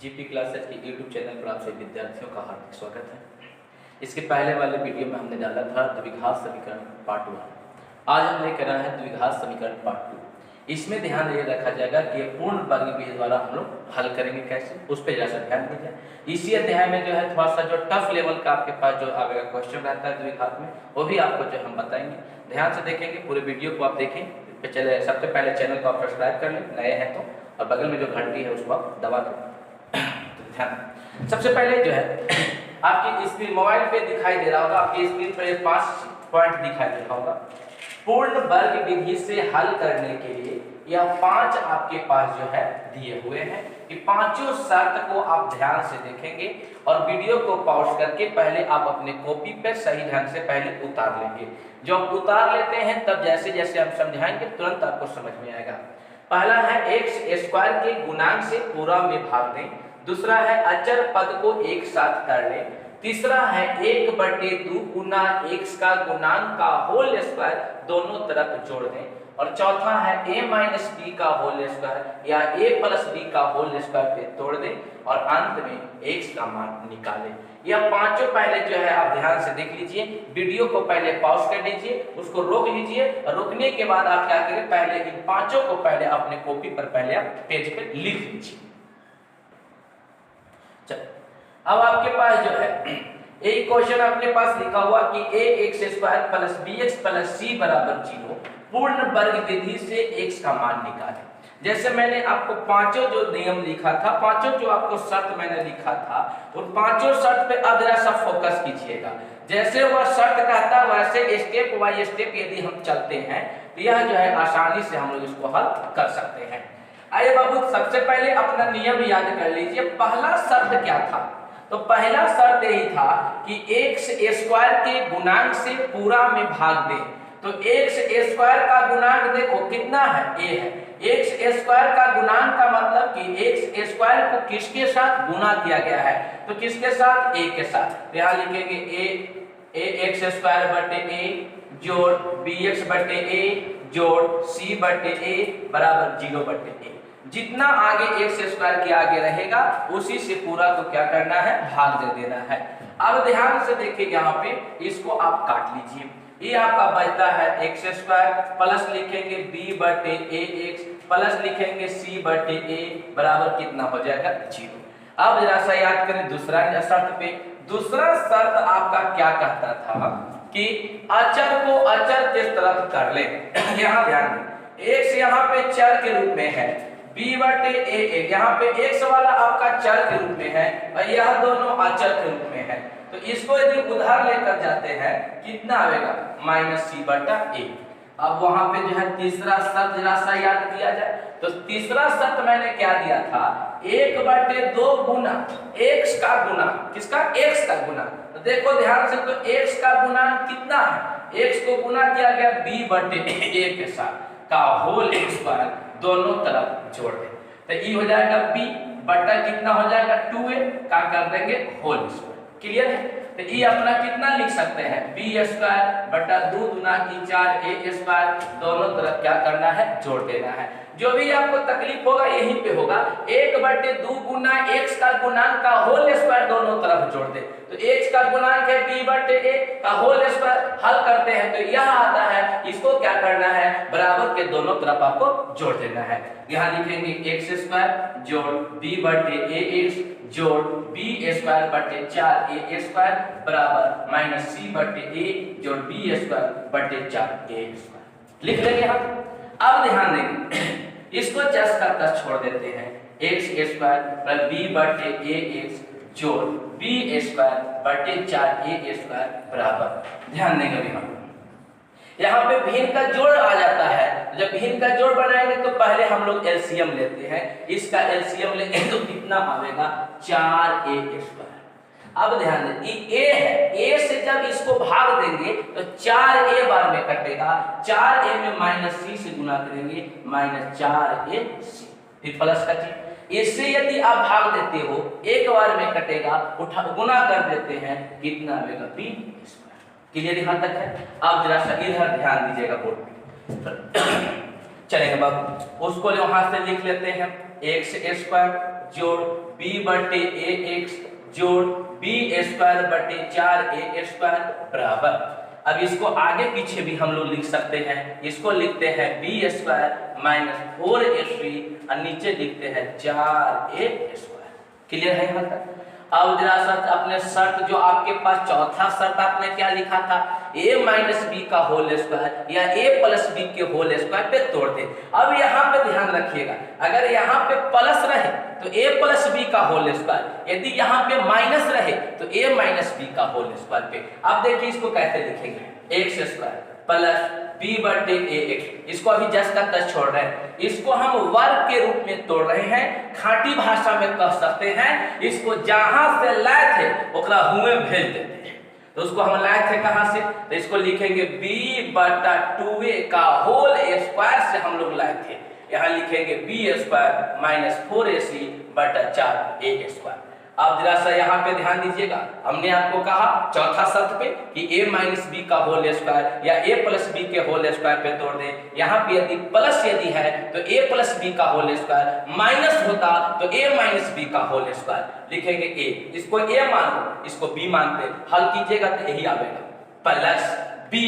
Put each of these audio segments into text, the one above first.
GP classes के YouTube channel पर आप सभी विद्यार्थियों का हार्दिक स्वागत है। इसके पहले वाले वीडियो में हमने डाला था द्विघात समीकरण पार्ट 1। आज हम लेकर आए हैं द्विघात समीकरण पार्ट 2। इसमें ध्यान ये रखा जाएगा कि ये पूर्ण वर्ग विधि द्वारा हम लोग हल करेंगे कैसे, उस पर जैसा ध्यान दीजिए। इसी अध्याय में जो है थोड़ा सा जो टफ लेवल का आपके पास जो आगे का क्वेश्चन रहता है द्विघात में, वो भी आपको जो हम बताएंगे। ध्यान से देखेंगे, पूरे वीडियो को आप देखें। चले सबसे पहले चैनल को आप सब्सक्राइब कर लें नए हैं तो, और बगल में जो घंटी है उसको आप दबा दें। तो ध्यान, सबसे पहले जो है आपकी स्क्रीन मोबाइल पे दिखाई दे रहा होगा, आपकी स्क्रीन पर 5 पॉइंट दिखाई दे रहा होगा। पूर्ण वर्ग विधि से हल करने के लिए यह 5 आपके पास जो है दिए हुए हैं। कि पांचों शर्त को आप ध्यान से देखेंगे और वीडियो को पॉज करके पहले आप अपने कॉपी पे सही ढंग से पहले उतार लेंगे। जब उतार लेते हैं तब जैसे जैसे हम समझाएंगे तुरंत आपको समझ में आएगा। पहला है एक्स स्क्वायर के गुणांक से पूरा में भाग दें। दूसरा है अचर पद को एक साथ कर लें। तीसरा है 1/2 गुना x का गुणांक का होल स्क्वायर दोनों तरफ जोड़ दें। और चौथा है a माइनस b का होल स्क्वायर या a प्लस b का होल स्क्वायर पे तोड़ दें और अंत में x का मान निकालें। यह पांचों पहले जो है आप ध्यान से देख लीजिए। वीडियो को पहले पॉज कर दीजिए, उसको रोक लीजिए और रोकने के बाद आप क्या करें, पहले इन पांचों को पहले अपने कॉपी पर पहले आप पेज पे लिख लीजिए। अब आपके पास जो है एक क्वेश्चन आपके पास लिखा हुआ कि ax² plus bx plus c बराबर 0 पूर्ण वर्ग विधि से x का मान निकालें। जैसे मैंने आपको पांचों जो नियम लिखा था, पांचों जो आपको शर्त मैंने लिखा था, उन पांचों शर्त पे अब जरा सा फोकस कीजिएगा। जैसे वह शर्त कहता है वैसे स्टेप बाय स्टेप यदि हम चलते हैं तो यह जो है आसानी से हम लोग इसको हल कर सकते हैं। आइए बाबू, सबसे पहले अपना नियम याद कर लीजिए। पहला शर्त क्या था? तो पहला शर्त यही था कि x² के गुणांक से पूरा में भाग दे। तो x² का गुणांक देखो कितना है, a है। x² का गुणांक का मतलब कि x² को किसके साथ गुना किया गया है, तो किसके साथ, a के साथ। तो यहाँ लिखेंगे ax² a जोड़ bx/a जोड़ c/a बराबर 0/a। जितना आगे x² के आगे रहेगा उसी से पूरा को क्या करना है, भाग दे देना है। अब ध्यान से देखिए, यहाँ पे इसको आप काट लीजिए। ये आपका बचता है x² प्लस लिखेंगे b/ax प्लस लिखेंगे c/a बराबर कितना हो जाएगा, 0। अब जरा सा याद करें दूसरा शर्त पे। दूसरा शर्त आपका क्या कहता था कि अचर को अचर किस तरफ कर ले। यहाँ ध्यान दें, x यहाँ पे चर के रूप में है, b/a यहाँ पे x वाला आपका चर के रूप में है और यह दोनों अचर के रूप में है। तो इसको यदि उधार लेकर जाते हैं कितना आएगा, -c/a। अब वहां पे जो है तीसरा शर्त जरा सा याद किया जाए। तो तीसरा शर्त मैंने क्या दिया था, 1/2 गुना x का गुना, किसका, x का गुना। तो देखो ध्यान से, तो x का गुना कितना है, x को गुना किया गया b/a के साथ का होल स्क्वायर दोनों तरफ जोड़ दे। तो ये हो जाएगा b बटा कितना हो जाएगा 2a का कर देंगे होल स्क्वायर। क्लियर है? तो ये अपना कितना लिख सकते हैं, b² बटा 2 गुना की 4a² दोनों तरफ क्या करना है, जोड़ देना है। जो भी आपको तकलीफ होगा यहीं पे होगा। 1/2 गुना x का गुणांक का होल स्क्वायर दोनों तरफ जोड़ दे। तो x का गुणांक है b/a का होल स्क्वायर, हल करते हैं तो यह आता है। इसको क्या करना है, बराबर के दोनों तरफ आपको जोड़ देना है। यहाँ लिखेंगे x² जोड़ b/ax जोड़ b²/4a² बराबर -c/a जोड़ b²/4a²। लिख लेंगे हम। अब ध्यान देंगे, इसको जस्ट का तस छोड़ देते हैं। x² b/ax जोड़ b²/4a² बराबर, ध्यान देंगे अभी हम यहाँ पे भिन्न का जोड़ आ जाता है। जब भिन्न का जोड़ बनाएंगे तो पहले हम लोग एलसीएम लेते हैं। इसका एलसीएम लेंगे तो कितना आएगा, 4a²। अब ध्यान दें, ये a है, a से जब इसको भाग देंगे तो 4a बार में कटेगा। 4a में -c से गुना करेंगे, -4ac, फिर प्लस का जी। इससे यदि आप भाग देते हो एक बार में कटेगा, उठा गुना कर देते हैं, कितना आएगा, b²। क्लियर यहाँ तक है? आप जरा सा इधर ध्यान दीजिएगा बोर्ड पे। चलेंगे बाबू, उसको वहां से लिख लेते हैं, x² जोड़ बी बटे ए एक्स जोड़ बी स्क्वायर बटे 4a स्क्वायर बराबर। अब इसको आगे पीछे भी हम लोग लिख सकते हैं। इसको लिखते हैं बी स्क्वायर माइनस 4ac और नीचे लिखते हैं 4a स्क्वायर। क्लियर है यहाँ तक? अब जरा सा अपने शर्त जो आपके पास चौथा शर्त आपने क्या लिखा था, a माइनस बी का होल स्क्वायर या a प्लस बी के होल स्क्वायर पे तोड़ दे। अब यहाँ पे ध्यान रखिएगा, अगर यहाँ पे प्लस रहे तो a प्लस बी का होल स्क्वायर, यदि यहाँ पे माइनस रहे तो a माइनस बी का होल स्क्वायर पे। अब देखिए इसको कैसे लिखेंगे, एक्स स्क्वायर प्लस बी बटे ए एक्स। इसको अभी जस्ट का टच छोड़ रहे हैं, इसको हम वर्ग के रूप में तोड़ रहे हैं। खाटी भाषा में कह सकते हैं इसको जहां से लाए थे ओकरा हुए भेज देते हैं। तो उसको हम लाए थे कहां से, तो इसको लिखेंगे b बटा 2a का होल स्क्वायर से हम लोग लाए थे। यहाँ लिखेंगे b स्क्वायर माइनस 4ac बटा 4a स्क्वायर। अब जरा सा यहाँ पे ध्यान दीजिएगा, हमने आपको कहा चौथा शर्त पे कि a माइनस बी का होल स्क्वायर या a प्लस बी के होल स्क्वायर पे तोड़ दें। यहाँ पे यदि प्लस यदि है तो a प्लस बी का होल स्क्वायर, माइनस होता तो a माइनस बी का होल स्क्वायर। लिखेंगे a, इसको a मान लो, इसको b मानते, हल कीजिएगा तो यही आवेगा प्लस b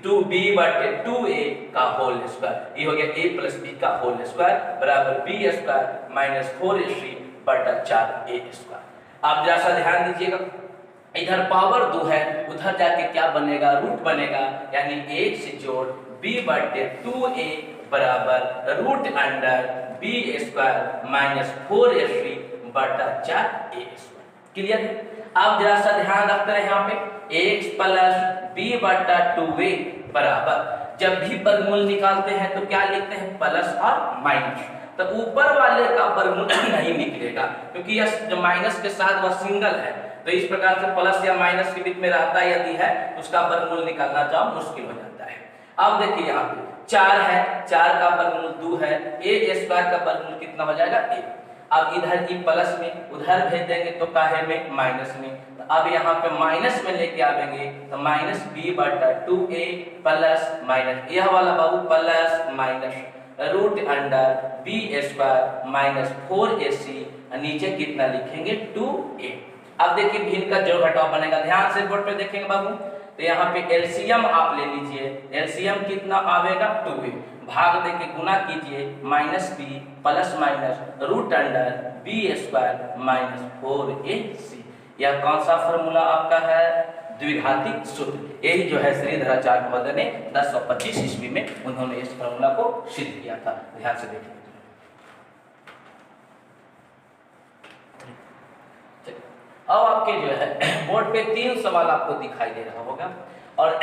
2b बटे 2a का होल स्क्वायर। ये हो गया a प्लस बी का होल स्क्वायर बराबर b स्क्वायर माइनस 4ac बटा 4a स्क्वायर। आप जरा सा ध्यान दीजिएगा, इधर पावर 2 है, उधर जाके क्या बनेगा, रूट बनेगा, यानी 1 से जोड़ b बटे 2a बराबर root under b square minus 4ac बटा 4a स्क्वायर। क्लियर है? आप जरा सा ध्यान रखते हैं यहाँ पे x प्लस b बटा 2a बराबर, जब भी वर्गमूल निकालते हैं तो क्या लिखते हैं, प्लस और माइनस। तो ऊपर वाले का वर्गमूल नहीं निकलेगा क्योंकि यह जो माइनस के साथ वह सिंगल है, तो इस प्रकार से प्लस या माइनस के बीच में रहता यदि है उसका वर्गमूल निकालना चाहो मुश्किल हो जाता है। अब देखिए यहाँ पे 4 है, 4 का वर्गमूल 2 है, a स्क्वायर का वर्गमूल कितना हो जाएगा, a। अब इधर ई प्लस में उधर भेज देंगे तो काहे में, माइनस में। तो अब यहाँ पे माइनस में लेके आवेंगे तो माइनस b बटा 2a प्लस माइनस यह वाला बाबू plus minus root under b square minus 4ac, नीचे कितना लिखेंगे 2a। अब देखिए भिन्न का जोड़ घटाव बनेगा, ध्यान से बोर्ड पे देखेंगे बाबू। तो यहाँ पे एलसीएम आप ले लीजिए, एलसीएम कितना आवेगा 2a, भाग देके गुना कीजिए minus b plus minus root under b square minus 4ac। यह कौन सा फॉर्मूला आपका है, द्विघातिक सूत्र। यही जो है श्रीधराचार्य महोदय ने 1025 ईस्वी में उन्होंने इस फॉर्मूला को सिद्ध किया था। ध्यान से देखिए। अब आपके जो है बोर्ड पे 3 सवाल आपको दिखाई दे रहा होगा और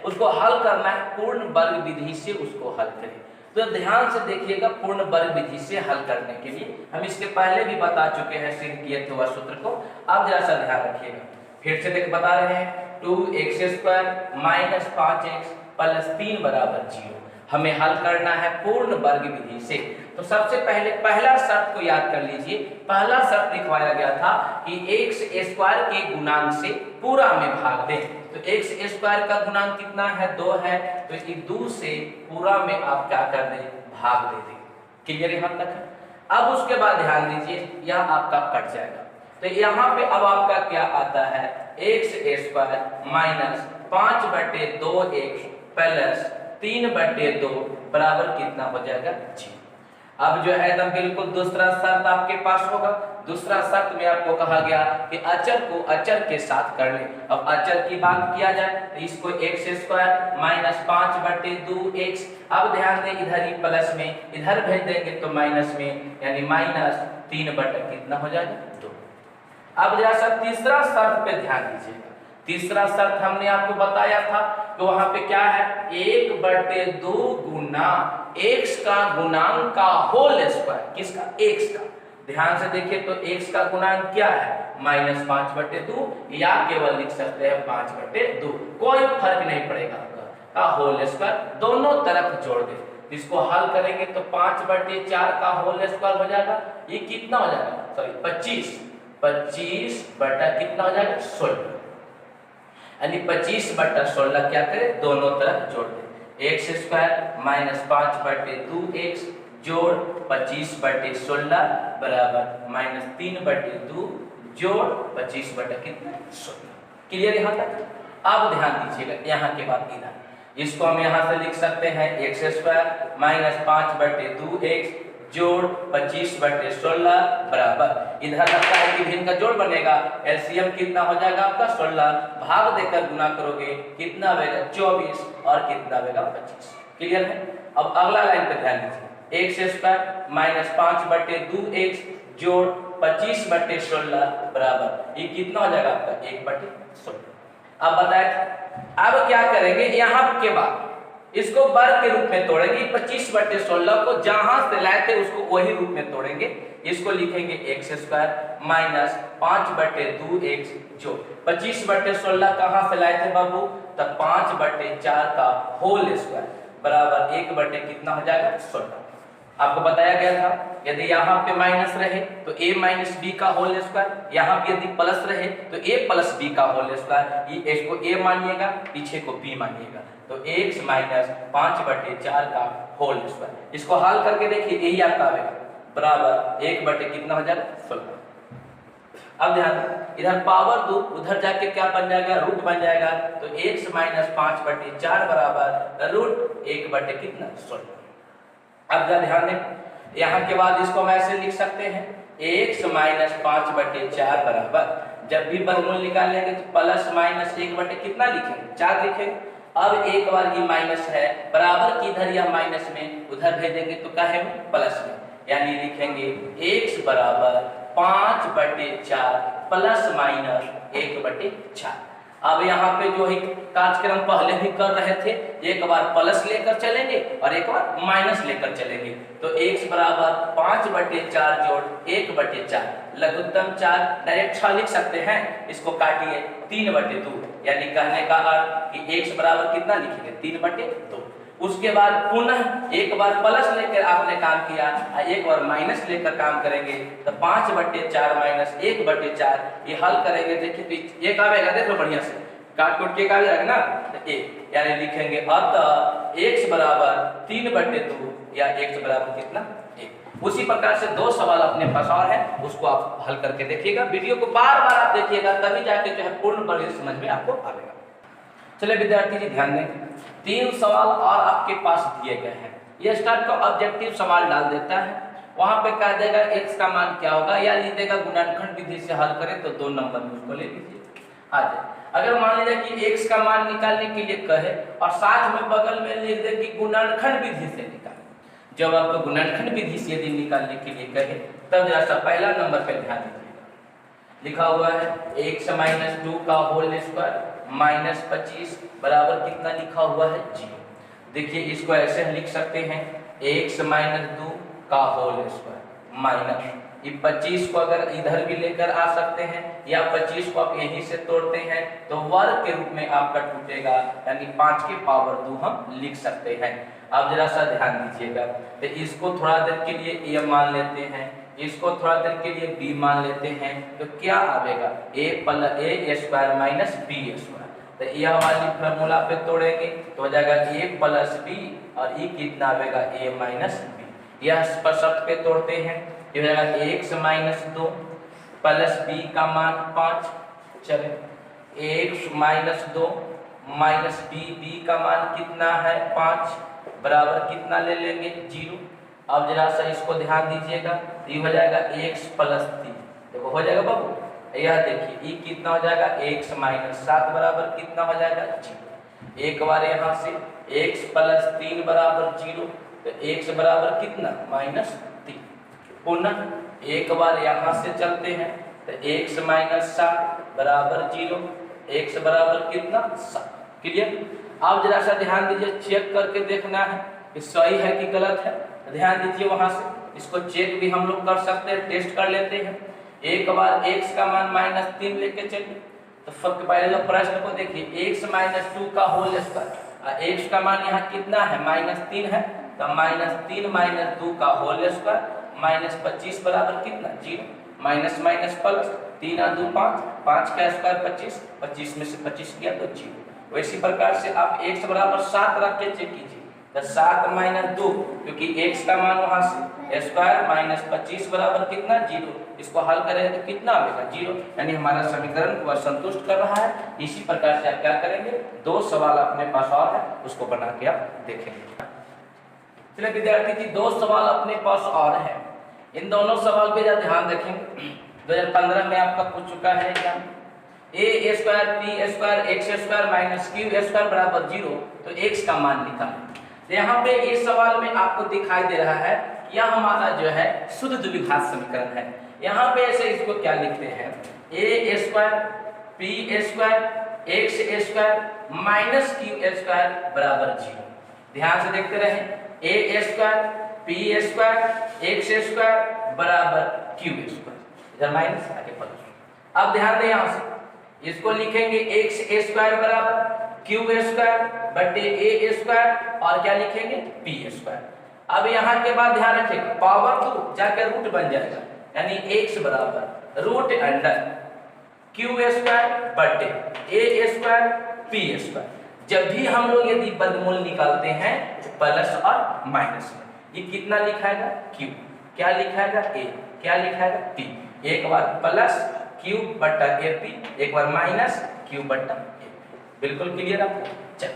उसको हल करना है पूर्ण वर्ग विधि से, उसको हल करें। तो ध्यान से देखिएगा, पूर्ण वर्ग विधि से हल करने के लिए हम इसके पहले भी बता चुके हैं सिद्ध किए थे वह सूत्र को। अब जरा सा ध्यान रखिएगा, फिर से देख बता रहे हैं 2x square minus 5x plus 3 बराबर 0। हमें हल करना है पूर्ण वर्ग विधि से। तो सबसे पहले पहला शर्त को याद कर लीजिए। पहला शर्त लिखवाया गया था कि x स्क्वायर के गुणांक से पूरा में भाग दें। तो x स्क्वायर का गुणांक कितना है, 2 है, तो इस 2 से पूरा में आप क्या कर दें, भाग दे दें। क्लियर यहाँ तक है? अब उसके बाद ध्यान दीजिए, यह आपका कट जाएगा। तो यहाँ पे अब आपका क्या आता है, x स्क्वायर माइनस 5 बटे 2x प्लस 3 बटे 2 बराबर कितना हो जाएगा, 0। अब जो है एकदम बिल्कुल दूसरा शर्त आपके पास होगा। दूसरा शर्त में आपको कहा गया कि अचर को अचर के साथ कर ले। अब अचर की बात किया जाए तो इसको x स्क्वायर माइनस 5 बटे 2x। अब ध्यान दें इधर ही प्लस में, इधर भेज देंगे तो माइनस में, यानी माइनस 3 बटे कितना हो जाएगा, 2। अब जरा सा तीसरा शर्त पे ध्यान दीजिएगा। तीसरा शर्त हमने आपको बताया था तो वहां पे क्या है, 1 बटे 2 गुना x का गुणांक का होल स्क्वायर। किसका, x का। ध्यान से देखिए तो x का गुणांक क्या है, माइनस 5 बटे 2, या केवल लिख सकते हैं 5 बटे 2, कोई फर्क नहीं पड़ेगा का होल स्क्वायर, दोनों तरफ जोड़ दे। इसको हल करेंगे तो 5 बटे 4 का होल स्क्वायर हो जाएगा। ये कितना हो जाएगा, सॉरी 25 बटा कितना हो जाएगा, 16, यानी 25 बटा 16 क्या करें, दोनों तरफ जोड़ दें। x स्क्वायर माइनस 5 बटे 2x जोड़ 25/16 बराबर -3/2 जोड़ 25/16। क्लियर यहाँ तक? अब ध्यान दीजिएगा यहाँ के बाद इधर इसको हम यहाँ से लिख सकते हैं x² - 5/2x जोड़ 25/16 बराबर, इधर लगता है कि भिन्न का जोड़ बनेगा, एलसीएम कितना हो जाएगा आपका 16, भाग देकर गुना करोगे कितना आएगा 24 और कितना आएगा 25। क्लियर है? अब अगला लाइन पे ध्यान दीजिए, x² - 5/2x जोड़ 25/16 बराबर, ये कितना हो जाएगा आपका 1/16। अब बताए अब क्या करेंगे, यहाँ के बाद इसको वर्ग के रूप में तोड़ेंगे, 25/16 को जहां से लाए थे उसको वही रूप में तोड़ेंगे, इसको लिखेंगे x² - 5/2x जो 25/16 कहां से लाए थे बाबू, तब 5/4 का होल स्क्वायर बराबर 1 कितना हो जाएगा 16। आपको बताया गया था यदि यहाँ पे माइनस रहे तो a - b का होल स्क्वायर, यहाँ पे यदि प्लस रहे तो a + b का होल स्क्वायर, ये इसको a मानिएगा पीछे को b मानिएगा, तो x - 5/4 का होल स्क्वायर। इसको हल करके देखिए यही आपका आएगा बराबर 1 कितना हो जाएगा 16। अब ध्यान इधर पावर दो, उधर जाके क्या बन जाएगा रूट बन जाएगा, तो x - 5/4 बराबर रूट 1 कितना 16। अब ध्यान दें यहाँ के बाद इसको हम ऐसे लिख सकते हैं x - 5/4 बराबर, जब भी वर्गमूल निकालेंगे तो प्लस माइनस 1 कितना लिखेंगे 4 लिखेंगे। अब एक बार ये माइनस है बराबर की इधर यह माइनस में उधर भेजेंगे तो क्या है प्लस में, यानी लिखेंगे x बराबर 5/4 प्लस माइनस 1/4। अब यहाँ पे जो है कार्यक्रम पहले भी कर रहे थे, एक बार प्लस लेकर चलेंगे और एक बार माइनस लेकर चलेंगे, तो x बराबर 5/4 जोड़ 1/4 लघुत्तम 4 डायरेक्ट 6 लिख सकते हैं, इसको काटिए 3/2, यानी कहने का अर्थ कि x बराबर कितना लिखेंगे 3/2। उसके बाद पुनः एक बार प्लस लेकर आपने काम किया, एक बार माइनस लेकर काम करेंगे, तो 5/4 माइनस 1/4 ये हल करेंगे, देखिए तो एक आएगा, देख लो बढ़िया से काट कूट के आ जाएगा ना, तो एक यानी लिखेंगे अतः x बराबर 3/2 या x बराबर कितना 1। उसी प्रकार से दो सवाल अपने पास और है, उसको आप हल करके देखिएगा, वीडियो को बार बार आप देखिएगा तभी जाके जो है पूर्ण वर्ग समझ में आपको आएगा। चलिए विद्यार्थी जी ध्यान दें, 3 सवाल और आपके पास दिए गए हैं, ये स्टार्ट का ऑब्जेक्टिव सवाल डाल देता है, वहां पे कह देगा x का मान क्या होगा, या लिख देगा गुणनखंड विधि से हल करें तो 2 नंबर में उसको ले लीजिए आ जाए। अगर मान लीजिए कि x का मान निकालने के लिए कहे और साथ में बगल में लिख दे कि गुणनखंड विधि से निकालें, जब आपको गुणनखंड विधि से यदि निकालने के लिए कहे तब जरा सा पहला नंबर पे ध्यान दीजिएगा, लिखा हुआ है x - 2 का होल स्क्वायर -25 बराबर कितना लिखा हुआ है 0। देखिए इसको ऐसे लिख सकते हैं x - 2 का होल स्क्वायर माइनस ये 25 को अगर इधर भी लेकर आ सकते हैं, या 25 को आप यहीं से तोड़ते हैं तो वर्ग के रूप में आपका टूटेगा, यानी 5 की पावर 2 हम लिख सकते हैं। अब जरा सा ध्यान दीजिएगा, तो इसको थोड़ा देर के लिए a मान लेते हैं, इसको थोड़ा देर के लिए b मान लेते हैं, तो क्या आएगा a² माइनस b², तो यह वाली फॉर्मूला पे तोड़ेंगे तो हो जाएगा a + b और ये कितना आएगा a - b। यह शब्द पे तोड़ते हैं, ये हो जाएगा x - 2 प्लस b का मान 5, चले x - 2 माइनस b का मान कितना है 5 बराबर कितना ले लेंगे 0। अब जरा सा इसको ध्यान दीजिएगा, ये हो जाएगा x + 3, देखो हो जाएगा बाबू, यह देखिए ये कितना हो जाएगा x - 7 बराबर कितना हो जाएगा 0। एक बार यहाँ से x + 3 बराबर 0, तो x बराबर कितना -3। पुनः एक बार यहाँ से चलते हैं, तो x - 7 बराबर 0, x बराबर कितना 7। क्लियर? अब जरा सा ध्यान दीजिए, चेक करके देखना है कि सही है कि गलत है, ध्यान दीजिए वहां से इसको चेक भी हम लोग कर सकते हैं, टेस्ट कर लेते हैं। एक बार x का मान -3 लेके चलिए, तो पहले प्रश्न को देखिए x - 2 का होल स्क्वायर, x का मान यहाँ कितना है -3 है, तो -3 - 2 का होल स्क्वायर -25 बराबर कितना 0, माइनस माइनस प्लस 3 और 2 5, 5 का स्क्वायर 25, 25 में से 25 गया तो 0। वैसी प्रकार से आप x बराबर 7 रख के चेक कीजिए, तो 7 - 2, क्योंकि x का मान वहां से स्क्वायर माइनस 25 बराबर कितना 0। इसको हल करेंगे तो कितना आएगा 0, यानी हमारा समीकरण को संतुष्ट कर रहा है। इसी प्रकार से आप क्या करेंगे, दो सवाल अपने पास और है, उसको बना के आप देखेंगे। चलिए विद्यार्थी जी, दो सवाल अपने पास और है, इन दोनों सवाल पे ध्यान रखेंगे। 2015 में आपका पूछ चुका है exam, a square p square x square minus q square बराबर 0, तो x का मान निकालें। तो यहाँ पे इस सवाल में आपको दिखाई दे रहा है यह हमारा जो है शुद्ध द्विघात समीकरण है। यहाँ पे ऐसे इसको क्या लिखते हैं, a square p square x square minus q square बराबर 0। ध्यान से देखते रहे, a square p square x square बराबर q स्क्वायर, इधर माइनस आगे प्लस। अब ध्यान दें, यहाँ से इसको लिखेंगे x स्क्वायर बराबर q स्क्वायर बटे a स्क्वायर और क्या लिखेंगे p स्क्वायर। अब यहाँ के बाद ध्यान रखिएगा, पावर 2 जाकर रूट बन जाएगा, यानी x बराबर रूट अंडर q स्क्वायर बटे a स्क्वायर p स्क्वायर। जब भी हम लोग यदि वर्गमूल निकालते हैं प्लस और माइनस में, ये कितना लिखाएगा q, क्या लिखाएगा a, क्या लिखाएगा p, एक बार प्लस q बटा ap, एक बार माइनस q बटा ap। बिल्कुल क्लियर आपको। चल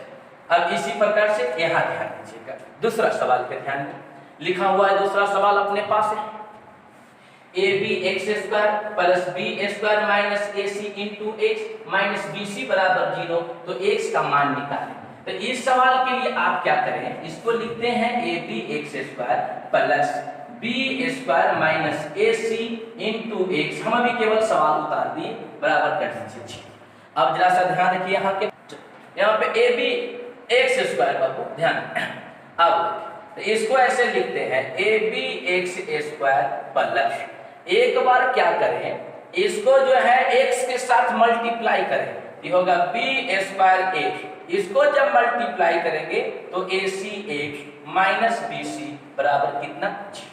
अब इसी प्रकार से यहाँ ध्यान दीजिएगा, दूसरा सवाल पे ध्यान लिखा हुआ है। दूसरा सवाल अपने पास है, ab x square plus b square minus ac into x minus bc बराबर 0, तो x का मान निकालें। तो इस सवाल के लिए आप क्या करें, इसको लिखते हैं ab x square plus b square minus ac into x। हम अभी केवल सवाल उतार दिए, बराबर कर दीजिए। अब जरा सा ध्यान रखिए, यहाँ पे ab x स्क्वायर बाबू ध्यान। अब इसको ऐसे लिखते हैं ab x स्क्वायर प्लस, एक बार क्या करें, इसको जो है x के साथ मल्टीप्लाई करें, ये होगा b स्क्वायर x। इसको जब मल्टीप्लाई करेंगे तो ac x माइनस bc बराबर कितना 0।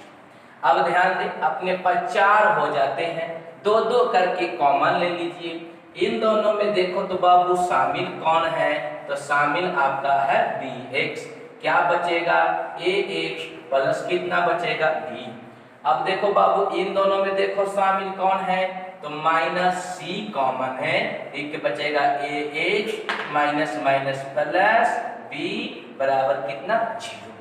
अब ध्यान दें, अपने पास 4 हो जाते हैं, दो दो करके कॉमन ले लीजिए। इन दोनों में देखो तो बाबू शामिल कौन है, तो शामिल आपका है bx, क्या बचेगा ax प्लस कितना बचेगा b। अब देखो बाबू इन दोनों में देखो शामिल कौन है, तो माइनस c कॉमन है, एक बचेगा ax minus minus plus b बराबर कितना 0।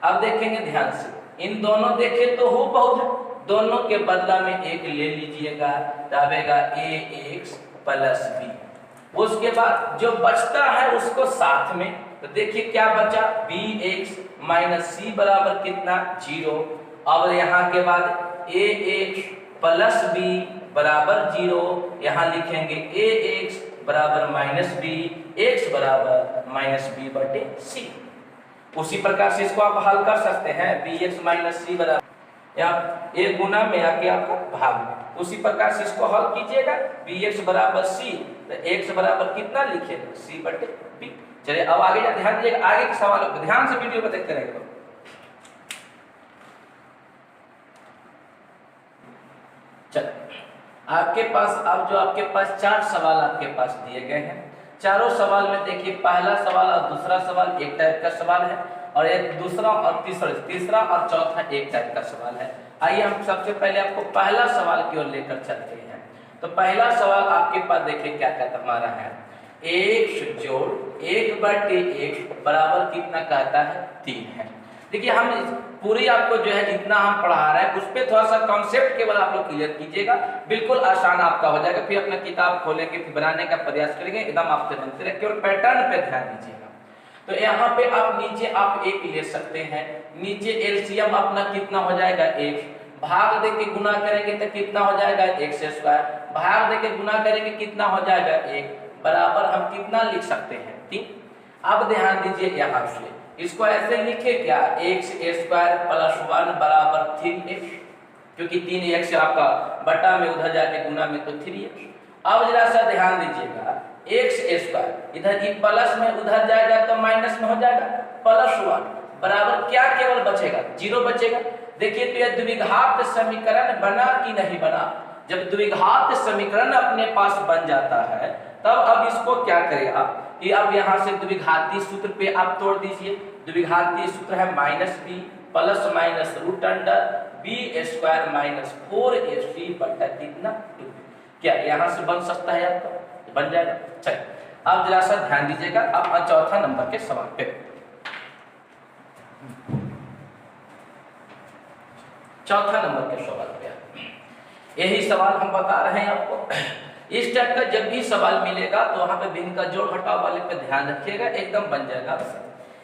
अब देखेंगे ध्यान से, इन दोनों देखें तो हो बहुत, दोनों के बदला में एक ले लीजिएगा, आवेगा ax प्लस b। उसके बाद जो बचता है उसको साथ में, तो देखिए क्या बचा bx माइनस c बराबर कितना 0। अब यहाँ के बाद ax प्लस b बराबर 0, यहाँ लिखेंगे ax बराबर माइनस b, x बराबर माइनस b बटे c। उसी प्रकार से इसको आप हल कर सकते हैं, bx माइनस c बराबर यहाँ एक गुना में आके आपका भाग में, उसी प्रकार से इसको हल कीजिएगा, bx बराबर c, तो x बराबर कितना लिखिएगा c बटे b। चलिए अब आगे ध्यान दीजिएगा, आगे के सवालों को ध्यान से वीडियो को देखते रहेगा। चलिए आपके पास अब जो आपके पास 4 सवाल आपके पास दिए गए हैं, चारों सवाल में देखिए पहला सवाल और दूसरा सवाल एक टाइप का सवाल है, और एक दूसरा और तीसरा और चौथा एक टाइप का सवाल है। आइए हम सबसे पहले आपको पहला सवाल की ओर लेकर चलते हैं। तो पहला सवाल आपके पास देखिए क्या कहता हमारा है, x जोड़ 1 बटे x बराबर कितना कहता है 3 है। देखिए हम पूरी आपको जो है जितना हम पढ़ा रहे हैं उस पर थोड़ा सा कॉन्सेप्ट केवल आप लोग क्लियर कीजिएगा, बिल्कुल आसान आपका हो जाएगा। फिर अपना किताब खोलेंगे, फिर बनाने का प्रयास करेंगे, एकदम आपसे बनते रहे, केवल पैटर्न पे ध्यान दीजिएगा। तो यहाँ पे आप नीचे आप एक ले सकते हैं, नीचे एलसीएम अपना कितना हो जाएगा 1, भाग दे के गुना करेंगे तो कितना हो जाएगा x स्क्वायर, भाग दे के गुना करेंगे कितना हो जाएगा 1, बराबर हम कितना लिख सकते हैं 3। अब ध्यान दीजिए यहाँ से इसको ऐसे लिखे क्या, x स्क्वायर प्लस 1 बराबर 3x, क्योंकि 3x आपका बटा में उधर जाके गुना में तो 3x। अब जरा सा ध्यान दीजिएगा, x स्क्वायर इधर प्लस में उधर जाएगा तो माइनस में हो जाएगा, प्लस 1 बराबर क्या केवल बचेगा 0 बचेगा। देखिए तो यह द्विघात समीकरण बना कि नहीं बना। जब द्विघात समीकरण अपने पास बन जाता है तब अब इसको क्या करें आप कि अब यहाँ से द्विघाती सूत्र पे आप तोड़ दीजिए, द्विघातीय सूत्र है -b plus minus root under b square minus 4ac बटा कितना 2। क्या यहाँ से बन सकता है आपका? बन जाएगा। चलिए अब जरा सा ध्यान दीजिएगा। अब चौथा नंबर के सवाल पे, चौथा नंबर के सवाल पे यही सवाल हम बता रहे हैं आपको। इस टाइप का जब भी सवाल मिलेगा तो वहां पे भिन्न का जोड़ घटाव वाले पे ध्यान रखिएगा, एकदम बन जाएगा।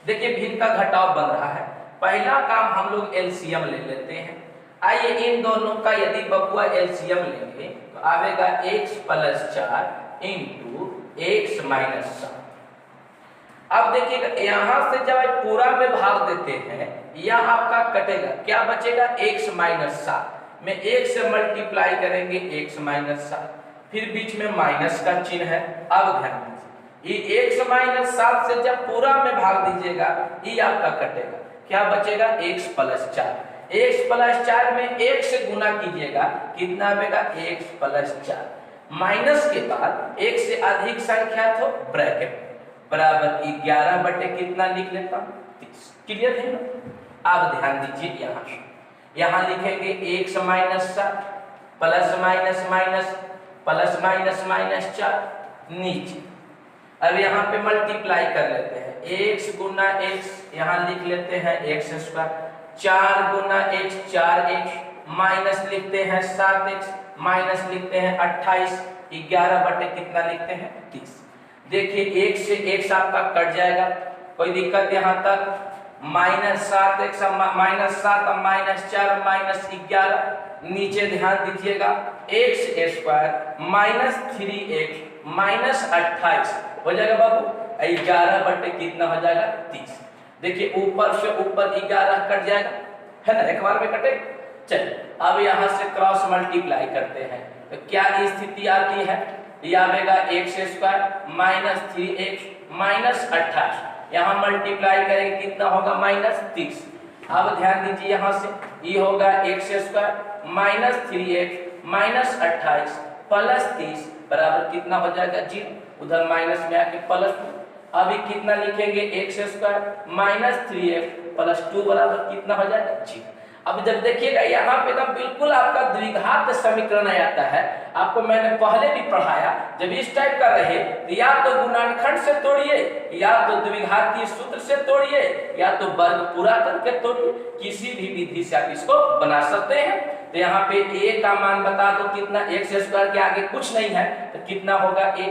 देखिए भिन्न का घटाव बन रहा है, पहला काम हम लोग एलसीएम ले लेते हैं। आइए इन दोनों का यदि बबुआ एलसीएम लेंगे तो आवेगा x plus 4 into x minus 7। अब देखिएगा यहां से जब पूरा में भाग देते हैं यह आपका कटेगा, क्या बचेगा? x माइनस 7 में 1 से मल्टीप्लाई करेंगे x माइनस 7, फिर बीच में माइनस का चिन्ह है। अब ध्यान दीजिए ये x माइनस 7 से जब पूरा में भाग दीजिएगा ये आपका कटेगा, क्या बचेगा? x plus 4। x प्लस 4 में 1 से गुना कीजिएगा, कितना आएगा? x प्लस 4 माइनस के बाद 1 से अधिक संख्या तो ब्रैकेट बराबर 11 बटे कितना लिख लेता हूं? 30। क्लियर है ना? अब ध्यान दीजिए यहाँ लिखेंगे x minus 7 plus minus minus plus minus minus 4 नीचे। अब यहाँ पे मल्टीप्लाई कर लेते हैं, x गुना x यहाँ लिख लेते हैं x स्क्वायर, 4 गुना x 4x माइनस लिखते हैं 7x माइनस लिखते हैं 28, 11 बटे कितना लिखते हैं? 30। देखिए 1 से x आपका कट जाएगा, कोई दिक्कत यहाँ तक? Minus 7x minus 7 minus 4 minus 11, नीचे ध्यान दीजिएगा x square minus 3x minus 28 हो जाएगा बाबू, 11 बटे कितना हो जाएगा? 30। देखिए ऊपर से ऊपर 11 कट जाएगा, है ना, एक बार में कटे। चलिए अब यहाँ से क्रॉस मल्टीप्लाई करते हैं तो क्या स्थिति आती है? ये आएगा x square minus 3x minus 28, यहाँ मल्टीप्लाई करेंगे कितना होगा? माइनस 30। अब ध्यान दीजिए यहाँ से ये होगा x square minus 3x minus 28 plus 30 बराबर कितना हो जाएगा? 0। उधर माइनस में आके प्लस 2। अभी कितना लिखेंगे? x square minus 3x plus 2 बराबर कितना हो जाएगा? 0। अब जब देखिएगा यहाँ पे ना बिल्कुल आपका द्विघात समीकरण आता है, आपको मैंने पहले भी पढ़ाया, जब इस टाइप का रहे तो या तो गुणनखंड से तोड़िए, या तो द्विघातीय सूत्र से तोड़िए, या तो वर्ग पूरा करके तोड़िए, किसी भी विधि से आप इसको बना सकते हैं। तो यहाँ पे a का मान बता दो कितना, x स्क्वायर के आगे कुछ नहीं है तो कितना होगा? a।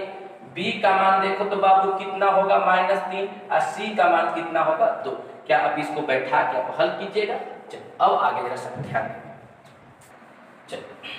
b का मान देखो तो बाबू कितना होगा? -3। और c का मान कितना होगा? 2। क्या आप इसको बैठा के आप हल कीजिएगा। अब आगे जरा सा ध्यान दें। चलिए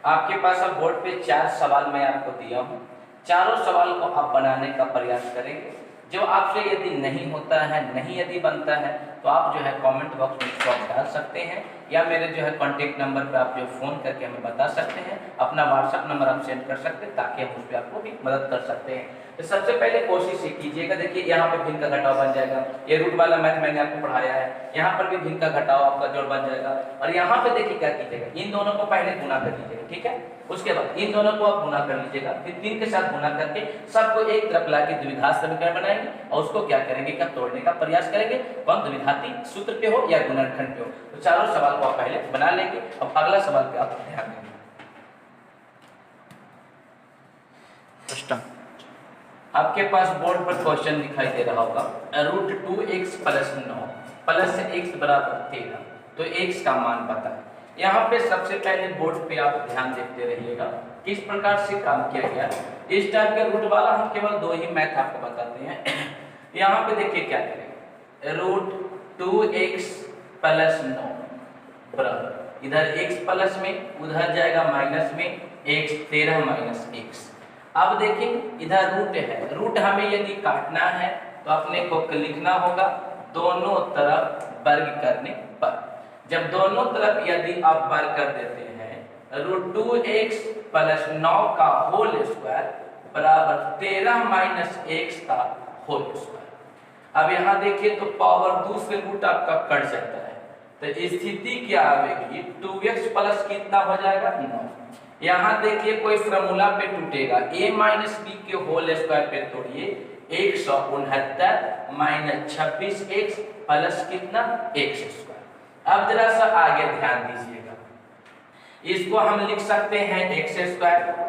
आपके पास अब बोर्ड पे 4 सवाल मैं आपको दिया हूँ, चारों सवाल को आप बनाने का प्रयास करेंगे। जो आपसे यदि नहीं होता है, नहीं यदि बनता है तो आप जो है कमेंट बॉक्स में इसको आप डाल सकते हैं, या मेरे जो है कॉन्टेक्ट नंबर पे आप जो फ़ोन करके हमें बता सकते हैं, अपना व्हाट्सएप नंबर आप सेंड कर सकते हैं ताकि हम उस पर आपको भी मदद कर सकते हैं। तो सबसे पहले कोशिश ये कीजिएगा, देखिए यहाँ पे भिन्न का घटाव बन जाएगा, ये रूट वाला मैथ मैंने आपको पढ़ाया है, यहाँ पर भी भिन्न का घटाव आपका जोड़ बन जाएगा। और यहाँ पे देखिए क्या कीजिएगा, इन दोनों को पहले गुना कर लीजिएगा, ठीक है, उसके बाद इन दोनों को आप गुना कर लीजिएगा, फिर 3 के साथ गुना करके सबको एक तरफ ला के द्विघात समीकरण बनाएंगे और उसको क्या करेंगे, क्या तोड़ने का प्रयास करेंगे, कौन द्विघाती सूत्र पे हो या गुणनखंड पे हो। तो चारों सवाल को आप पहले बना लेंगे। अब अगला सवाल पे आप ध्यान देंगे। आपके पास बोर्ड पर क्वेश्चन दिखाई दे रहा होगा, √2x + 9 प्लस x बराबर 13, तो x का मान बताएं। यहाँ पे सबसे पहले बोर्ड पे आप ध्यान देते रहिएगा किस प्रकार से काम किया गया। इस टाइप के रूट वाला हम केवल 2 ही मैथ आपको बताते हैं। यहाँ पे देखिए क्या करेंगे, √2x + 9 बराबर इधर x प्लस में, उधर जाएगा माइनस में, x 13 माइनस x। अब देखिए इधर रूट है, रूट हमें यदि काटना है तो अपने को लिखना होगा दोनों तरफ वर्ग करने पर। जब दोनों तरफ यदि आप वर्ग कर देते हैं, √2x + 9 का होल स्क्वायर बराबर 13 माइनस x का होल स्क्वायर। अब यहाँ देखिए तो पावर 2 से रूट आपका कट जाता है, तो स्थिति क्या आएगी, 2x प्लस कितना हो जाएगा 9। यहाँ देखिए कोई फॉर्मूला पे टूटेगा, a - b के होल स्क्वायर पे तोड़िए, 169 माइनस 26x प्लस कितना x²। अब जरा सा आगे ध्यान दीजिएगा, इसको हम लिख सकते हैं x²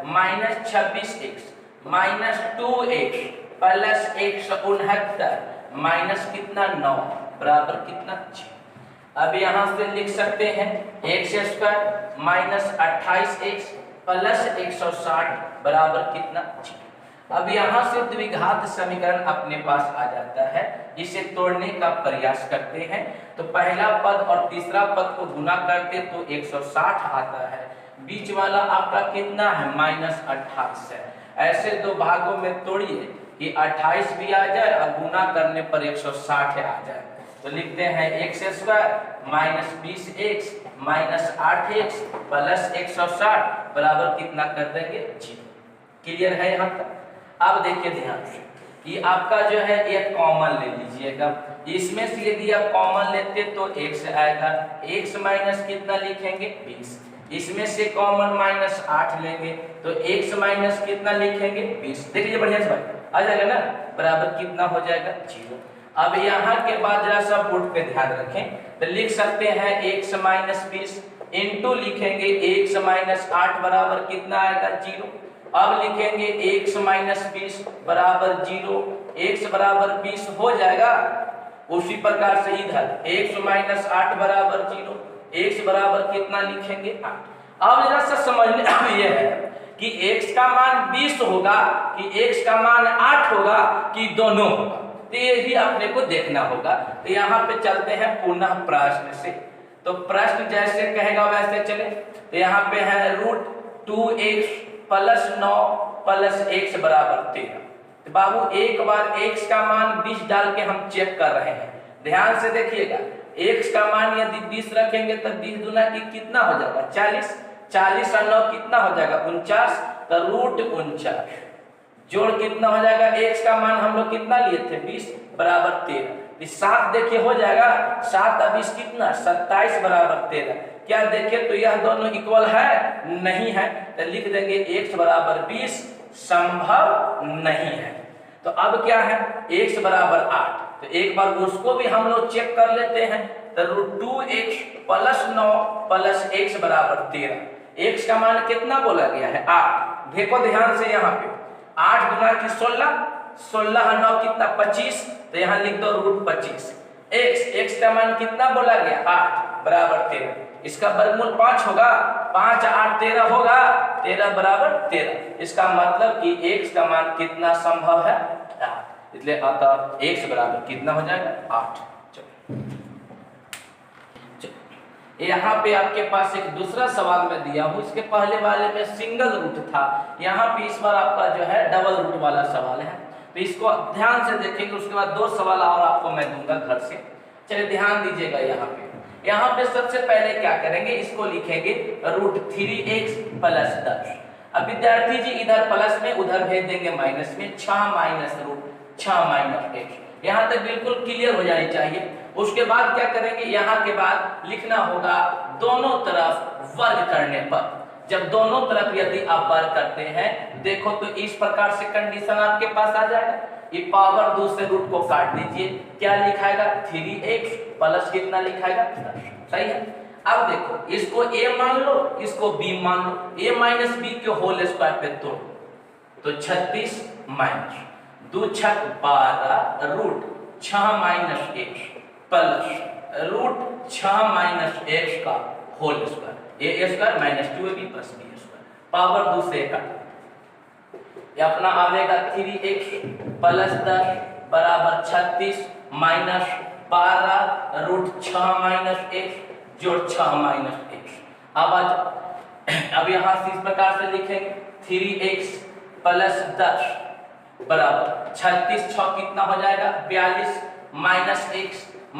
minus 26x minus 2x plus 169 minus कितना 9 बराबर कितना 6। अब यहां से लिख सकते हैं x² माइनस 28x प्लस 160 बराबर कितना 6। अब यहां से द्विघात समीकरण अपने पास आ जाता है, इसे तोड़ने का प्रयास करते हैं। तो पहला पद और तीसरा पद को गुना करते तो 160 आता है, बीच वाला आपका कितना है माइनस 28 है। ऐसे दो भागों में तोड़िए कि 28 भी आ जाए और गुना करने पर 160 आ जाए। तो लिखते हैं x² minus 20x minus 8x plus 160 बराबर कितना कर देंगे 0। क्लियर है यहाँ तक? अब देखिए ध्यान से कि आपका जो है एक कॉमन ले लीजिएगा, इसमें से यदि आप कॉमन लेते तो x आएगा, x माइनस कितना लिखेंगे 20, इसमें से कॉमन माइनस 8 लेंगे तो x माइनस कितना लिखेंगे 20। देख लीजिए बढ़िया से भाई, आ जाएगा ना, बराबर कितना हो जाएगा 0। अब यहाँ के बाद जरा सा बोर्ड पे ध्यान रखें, तो लिख सकते हैं x माइनस 20 इंटू लिखेंगे x माइनस 8 बराबर कितना आएगा 0। अब लिखेंगे x माइनस 20 बराबर 0, x बराबर 20 हो जाएगा। उसी प्रकार से इधर x माइनस 8 बराबर 0, x बराबर कितना लिखेंगे 8। अब जरा सा समझने यह है कि x का मान 20 होगा कि x का मान 8 होगा कि दोनों होगा, तो ये भी अपने को देखना होगा। तो यहाँ पे चलते हैं पुनः प्रश्न से। तो प्रश्न जैसे कहेगा वैसे चले। तो यहाँ पे है √2x प्लस 9 प्लस x बराबर 13। तो बाबू एक बार x का मान 20 डाल के हम चेक कर रहे हैं, ध्यान से देखिएगा। x का मान यदि 20 रखेंगे तो 20 दूना की कितना हो जाएगा 40, 40 और 9 कितना हो जाएगा 49, तो √49 जोड़ कितना हो जाएगा, x का मान हम लोग कितना लिए थे 20 बराबर 13। 7 देखिए हो जाएगा, 7 और 20 कितना 27 बराबर 13। क्या देखिए तो यह दोनों इक्वल है नहीं है, तो लिख देंगे x बराबर 20 संभव नहीं है। तो अब क्या है x बराबर 8, तो एक बार उसको भी हम लोग चेक कर लेते हैं। तो √2x प्लस 9 प्लस x बराबर 13, x का मान कितना बोला गया है 8। देखो ध्यान से यहाँ पे 8 गुना की 16, 16 और 9 कितना 25, तो यहाँ लिख दो √25। x का मान कितना बोला गया 8 बराबर 13, इसका वर्गमूल 5 होगा, 5 8 13 होगा, 13 बराबर 13। इसका मतलब कि x का मान कितना संभव है 8, इसलिए अतः x बराबर कितना हो जाएगा 8। यहाँ पे आपके पास एक दूसरा सवाल मैं दिया हूँ, इसके पहले वाले में सिंगल रूट था, यहाँ पे इस बार आपका जो है डबल रूट वाला सवाल है। तो इसको ध्यान से देखेंगे, उसके बाद 2 सवाल और आपको मैं दूंगा घर से। चलिए ध्यान दीजिएगा। यहाँ पे सबसे पहले क्या करेंगे, इसको लिखेंगे √3x प्लस 10। अब विद्यार्थी जी इधर प्लस में उधर भेज देंगे माइनस में, 6 माइनस √6 माइनस x। यहाँ तक बिल्कुल क्लियर हो जानी चाहिए। उसके बाद क्या करेंगे, यहाँ के बाद लिखना होगा दोनों तरफ वर्ग करने पर। जब दोनों तरफ यदि आप वर्ग करते हैं, देखो तो इस प्रकार से कंडीशन आपके पास आ जाएगा। ये पावर दूसरे रूट को काट दीजिए, क्या लिखाएगा 3x प्लस कितना लिखाएगा 10। सही है। अब देखो इसको a मान लो, इसको b मान लो, a माइनस बी के होल स्क्वायर पे तोड़ तो 36 माइनस 2 छक 12 √6 minus x plus √6 minus x का whole square, a square minus 2ab plus b square, power दूसरे का ये अपना आवेगा 3x प्लस 10 बराबर 36 माइनस 12 √6 माइनस x जोड़ 6 माइनस x। अब यहाँ से इस प्रकार से लिखेंगे 3x प्लस 10 बराबर 36 6 कितना हो जाएगा 42 minus x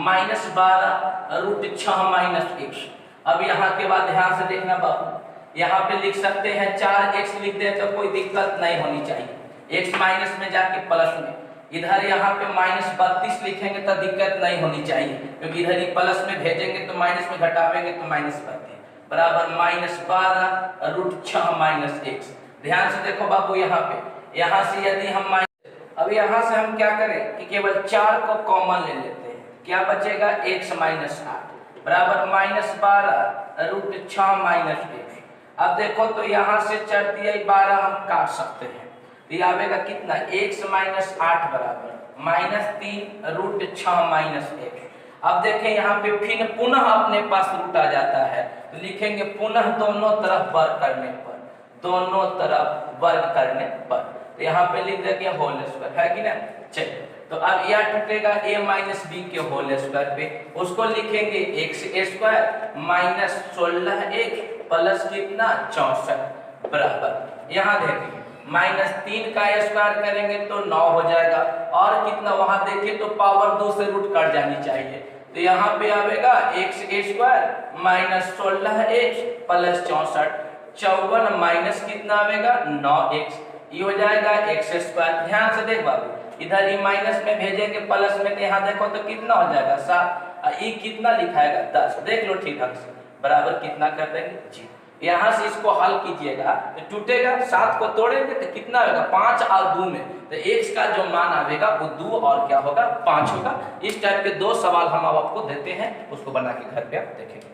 minus 12 √6 minus x। अब यहाँ के बाद ध्यान से देखना बाबू, यहाँ पे लिख सकते हैं 4x लिख दे तो कोई दिक्कत नहीं होनी चाहिए, x माइनस में जाके प्लस में। इधर यहाँ पे माइनस 32 लिखेंगे तो दिक्कत नहीं होनी चाहिए, क्योंकि इधर ही प्लस में भेजेंगे तो माइनस में घटावेंगे तो माइनस 32 बराबर माइनस 12 √6 माइनस x। ध्यान से देखो बाबू, यहाँ से यदि हम अब यहाँ से हम क्या करें कि केवल 4 को कॉमन ले लेते हैं। क्या बचेगा? x माइनस 8 बराबर माइनस 12 रूट 6 माइनस 1। अब देखो तो यहाँ से 4 दिया 12 हम काट सकते हैं, तो ये आवेगा कितना? x माइनस 8 बराबर माइनस 3 रूट 6 माइनस 1। अब देखें यहाँ पे फिर पुनः अपने पास रूट आ जाता है, तो लिखेंगे पुनः दोनों तरफ वर्ग करने पर, दोनों तरफ वर्ग करने पर, तो यहाँ पे लिख देंगे होल स्क्वायर, है कि ना। चलिए, तो अब यह टूटेगा a माइनस बी के होल स्क्वायर पे, उसको लिखेंगे x स्क्वायर माइनस 16 1 प्लस कितना? 64 बराबर, यहाँ देखेंगे माइनस 3 का स्क्वायर करेंगे तो 9 हो जाएगा, और कितना वहां देखिए तो पावर 2 से रूट कट जानी चाहिए, तो यहाँ पे आवेगा x square minus 16 x plus 64, 54 minus कितना आवेगा? 9x, ये हो जाएगा x स्क्वायर। ध्यान से देख बाबू, इधर ये माइनस में भेजेंगे प्लस में, तो यहाँ देखो तो कितना हो जाएगा? 7, ये कितना लिखाएगा? 10। देख लो ठीक ढंग से, बराबर कितना कर देंगे जी। यहाँ से इसको हल कीजिएगा तो टूटेगा, 7 को तोड़ेंगे तो कितना होगा? 5 और 2 में, तो x का जो मान आवेगा वो 2 और क्या होगा? 5 होगा। इस टाइप के 2 सवाल हम अब आपको देते हैं, उसको बना के घर पे आप देखेंगे।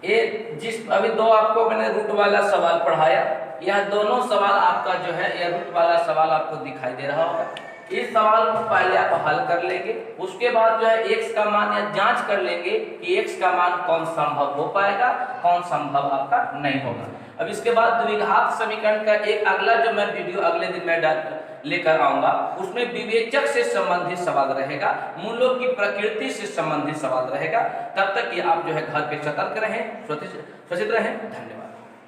ये जिस अभी 2 आपको मैंने रूट वाला सवाल पढ़ाया, यह दोनों सवाल आपका जो है यह रूट वाला सवाल आपको दिखाई दे रहा होगा। इस सवाल को पहले आप हल कर लेंगे, उसके बाद जो है x का मान या जांच कर लेंगे कि x का मान कौन संभव हो पाएगा, कौन संभव आपका नहीं होगा। अब इसके बाद द्विघात समीकरण का एक अगला जो मैं वीडियो अगले दिन में लेकर आऊंगा, उसमें विवेचक से संबंधित सवाल रहेगा, मूलों की प्रकृति से संबंधित सवाल रहेगा। तब तक ये आप जो है घर पे सतर्क रहें, सुरक्षित रहें। धन्यवाद।